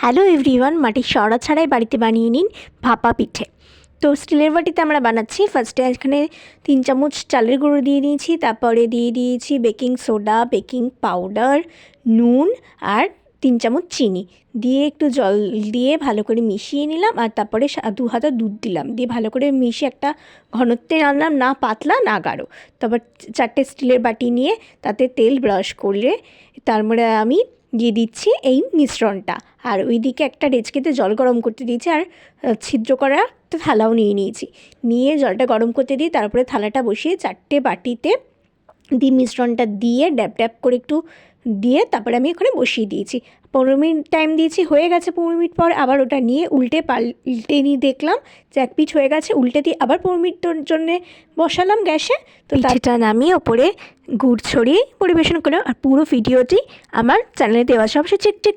Hello everyone, মাটির সরা ছাড়াই বাড়িতে বানিয়ে নিন ভাপা পিঠে। তো স্টিলের বাটিতে আমরা বানাচ্ছি। ফার্স্টে এখানে 3 চামচ চালের গুঁড়ো দিয়ে দিয়েছি, তারপরে দিয়ে দিয়েছি বেকিং সোডা, বেকিং পাউডার, নুন আর 3 চামচ চিনি দিয়ে একটু জল দিয়ে ভালো করে মিশিয়ে নিলাম। আর তারপরে 2 হাতা দুধ দিলাম, দিয়ে ভালো করে মিশিয়ে একটা ঘনত্বে আনলাম, না পাতলা না গাঢ়। তারপর 4টে স্টিলের বাটি নিয়ে তাতে তেল ব্রাশ করে তারপরে আমি দিয়ে দিচ্ছি এই মিশ্রণটা। আর ওইদিকে একটা ডেচকিতে জল গরম করতে দিয়েছি, আর ছিদ্র করা একটা থালাও নিয়েছি। নিয়ে জলটা গরম করতে দিয়ে তারপরে থালাটা বসিয়ে 4টে বাটিতে মিশ্রণটা দিয়ে ড্যাব ড্যাব করে একটু দিয়ে তারপরে আমি ওখানে বসিয়ে দিয়েছি। 15 মিনিট টাইম দিয়েছি, হয়ে গেছে। 15 মিনিট পর আবার ওটা নিয়ে উল্টে পাল্টে নিয়ে দেখলাম যে এক পিঠ হয়ে গেছে। উল্টে দিয়ে আবার 15 মিনিটের জন্যে বসালাম গ্যাসে। তো পিঠেটা নামিয়ে ওপরে গুড় ছড়িয়ে পরিবেশন করলাম। আর পুরো ভিডিওটি আমার চ্যানেলে দেওয়া আছে, অবশ্যই চেক